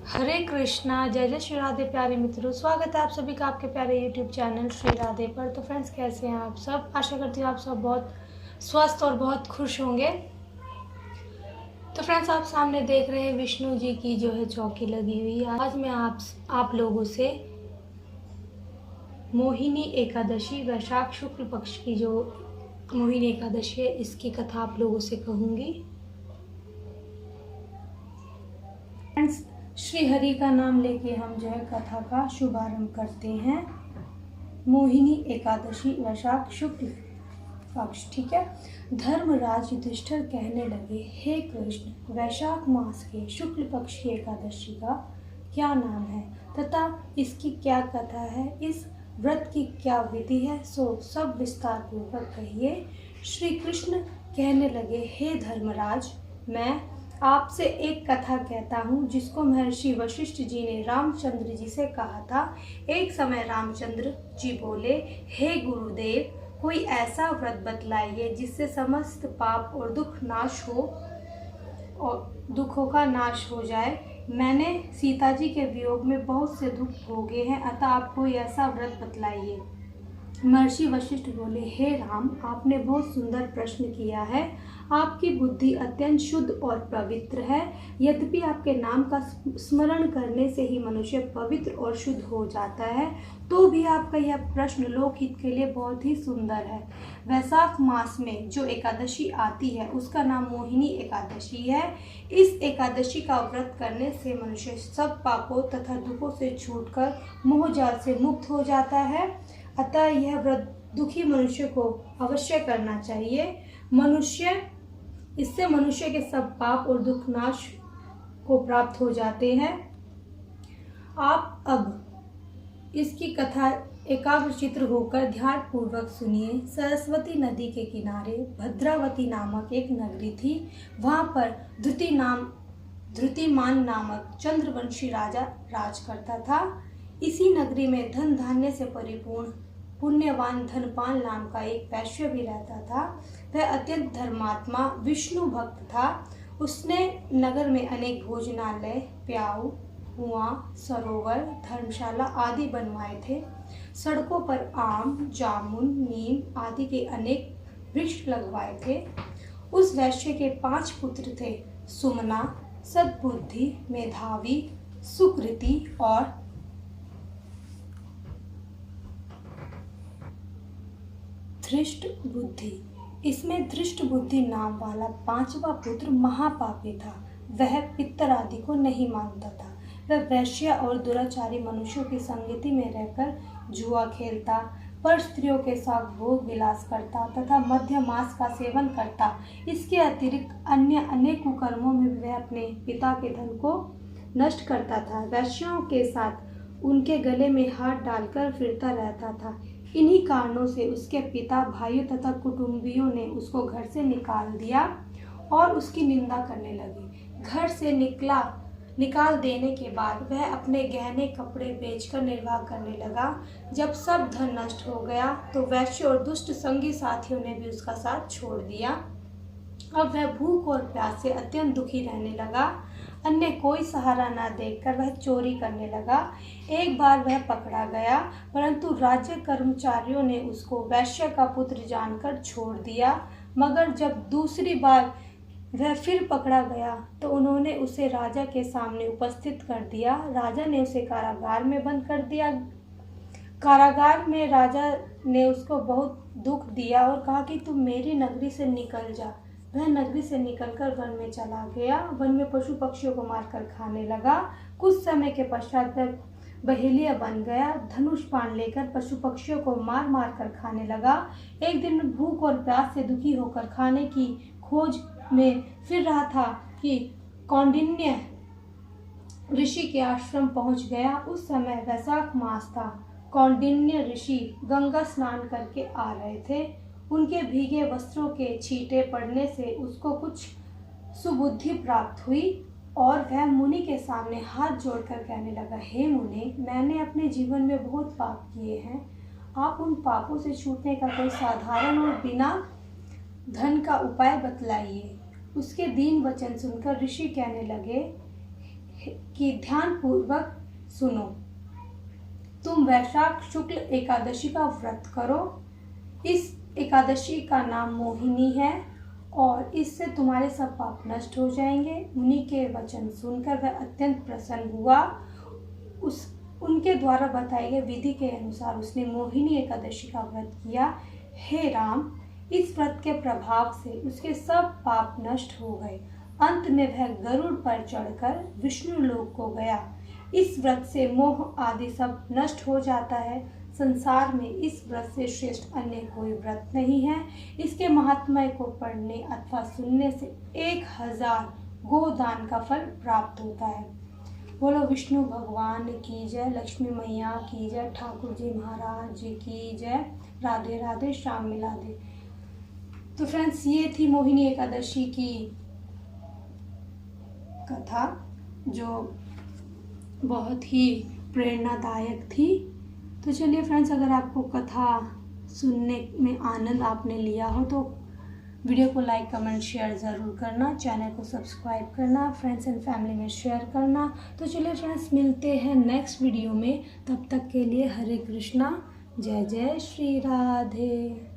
हरे कृष्णा। जय जय श्री राधे। प्यारे मित्रों, स्वागत है आप सभी का आपके प्यारे YouTube चैनल श्री राधे पर। तो फ्रेंड्स, कैसे हैं आप सब? आशा करती हूँ आप सब बहुत स्वस्थ और बहुत खुश होंगे। तो फ्रेंड्स, आप सामने देख रहे हैं विष्णु जी की जो है चौकी लगी हुई है। आज मैं आप लोगों से मोहिनी एकादशी, वैशाख शुक्ल पक्ष की जो मोहिनी एकादशी है, इसकी कथा आप लोगों से कहूँगी। फ्रेंड्स, श्री हरि का नाम लेके हम जो है कथा का शुभारंभ करते हैं। मोहिनी एकादशी, वैशाख शुक्ल पक्ष। ठीक है। धर्मराज युधिष्ठिर कहने लगे, हे कृष्ण, वैशाख मास के शुक्ल पक्ष की एकादशी का क्या नाम है तथा इसकी क्या कथा है, इस व्रत की क्या विधि है, सो सब विस्तार पूर्वक कहिए। श्री कृष्ण कहने लगे, हे धर्मराज, मैं आपसे एक कथा कहता हूँ जिसको महर्षि वशिष्ठ जी ने रामचंद्र जी से कहा था। एक समय रामचंद्र जी बोले, हे गुरुदेव, कोई ऐसा व्रत बतलाइए जिससे समस्त पाप और दुखों का नाश हो जाए। मैंने सीता जी के वियोग में बहुत से दुख भोगे हैं, अतः आप कोई ऐसा व्रत बतलाइए। महर्षि वशिष्ठ बोले, हे राम, आपने बहुत सुंदर प्रश्न किया है। आपकी बुद्धि अत्यंत शुद्ध और पवित्र है। यद्यपि आपके नाम का स्मरण करने से ही मनुष्य पवित्र और शुद्ध हो जाता है, तो भी आपका यह प्रश्न लोकहित के लिए बहुत ही सुंदर है। वैशाख मास में जो एकादशी आती है उसका नाम मोहिनी एकादशी है। इस एकादशी का व्रत करने से मनुष्य सब पापों तथा दुखों से छूटकर मोहजाल से मुक्त हो जाता है। अतः यह व्रत दुखी मनुष्य को अवश्य करना चाहिए। इससे मनुष्य के सब पाप और दुख नाश को प्राप्त हो जाते हैं। आप अब इसकी कथा एकाग्रचित्त होकर ध्यान पूर्वक सुनिए। सरस्वती नदी के किनारे भद्रावती नामक एक नगरी थी। वहां पर धृतिमान नामक चंद्रवंशी राजा राज करता था। इसी नगरी में धन धान्य से परिपूर्ण पुण्यवान धनपाल नाम का एक वैश्य भी रहता था। वह अत्यंत धर्मात्मा विष्णु भक्त था। उसने नगर में अनेक भोजनालय, प्याऊ, कुआं, सरोवर, धर्मशाला आदि बनवाए थे। सड़कों पर आम, जामुन, नीम आदि के अनेक वृक्ष लगवाए थे। उस वैश्य के 5 पुत्र थे, सुमना, सद्बुद्धि, मेधावी, सुकृति और धृष्ट बुद्धि। इसमें धृष्ट बुद्धि नाम वाला 5वां पुत्र महापापी था। वह पितर आदि को नहीं मानता था। वह वैश्य और दुराचारी मनुष्यों की संगति में रहकर जुआ खेलता, पर स्त्रियों के साथ भोग विलास करता तथा मध्य मांस का सेवन करता। इसके अतिरिक्त अन्य अनेक कुकर्मों में वह अपने पिता के धन को नष्ट करता था। वैश्यों के साथ उनके गले में हाथ डालकर फिरता रहता था। इन्हीं कारणों से उसके पिता, भाइयों तथा कुटुंबियों ने उसको घर से निकाल दिया और उसकी निंदा करने लगे। घर से निकाल देने के बाद वह अपने गहने कपड़े बेचकर निर्वाह करने लगा। जब सब धन नष्ट हो गया तो वैश्य और दुष्ट संगी साथियों ने भी उसका साथ छोड़ दिया। अब वह भूख और प्यास से अत्यंत दुखी रहने लगा। अन्य कोई सहारा न देखकर वह चोरी करने लगा। एक बार वह पकड़ा गया, परंतु राज्य कर्मचारियों ने उसको वैश्य का पुत्र जानकर छोड़ दिया। मगर जब दूसरी बार वह फिर पकड़ा गया तो उन्होंने उसे राजा के सामने उपस्थित कर दिया। राजा ने उसे कारागार में बंद कर दिया। कारागार में राजा ने उसको बहुत दुख दिया और कहा कि तुम मेरी नगरी से निकल जा। वह नगरी से निकलकर वन में चला गया। वन में पशु पक्षियों को मारकर खाने लगा। कुछ समय के पश्चात वह बहेलिया बन गया। धनुष बाण लेकर पशु पक्षियों को मार मार कर खाने लगा। एक दिन भूख और प्यास से दुखी होकर खाने की खोज में फिर रहा था कि कौंडिन्य ऋषि के आश्रम पहुंच गया। उस समय वैशाख मास था। कौंडिन्य ऋषि गंगा स्नान करके आ रहे थे। उनके भीगे वस्त्रों के छींटे पड़ने से उसको कुछ सुबुद्धि प्राप्त हुई और वह मुनि के सामने हाथ जोड़कर कहने लगा, हे मुनि, मैंने अपने जीवन में बहुत पाप किए हैं। आप उन पापों से छूटने का कोई साधारण और बिना धन का उपाय बतलाइए। उसके दीन वचन सुनकर ऋषि कहने लगे, कि ध्यानपूर्वक सुनो। तुम वैशाख शुक्ल एकादशी का व्रत करो। इस एकादशी का नाम मोहिनी है और इससे तुम्हारे सब पाप नष्ट हो जाएंगे। उन्हीं के वचन सुनकर वह अत्यंत प्रसन्न हुआ। उनके द्वारा बताए गए विधि के अनुसार उसने मोहिनी एकादशी का व्रत किया। हे राम, इस व्रत के प्रभाव से उसके सब पाप नष्ट हो गए। अंत में वह गरुड़ पर चढ़कर विष्णु लोक को गया। इस व्रत से मोह आदि सब नष्ट हो जाता है। संसार में इस व्रत से श्रेष्ठ अन्य कोई व्रत नहीं है। इसके महात्म्य को पढ़ने अथवा सुनने से 1000 गोदान का फल प्राप्त होता है। बोलो विष्णु भगवान की जय, लक्ष्मी मैया की जय, ठाकुर जी महाराज जी की जय। राधे राधे, श्याम मिला दे। तो फ्रेंड्स, ये थी मोहिनी एकादशी की कथा जो बहुत ही प्रेरणादायक थी। तो चलिए फ्रेंड्स, अगर आपको कथा सुनने में आनंद आपने लिया हो तो वीडियो को लाइक कमेंट शेयर ज़रूर करना, चैनल को सब्सक्राइब करना, फ्रेंड्स एंड फैमिली में शेयर करना। तो चलिए फ्रेंड्स, मिलते हैं नेक्स्ट वीडियो में। तब तक के लिए हरे कृष्णा, जय जय श्री राधे।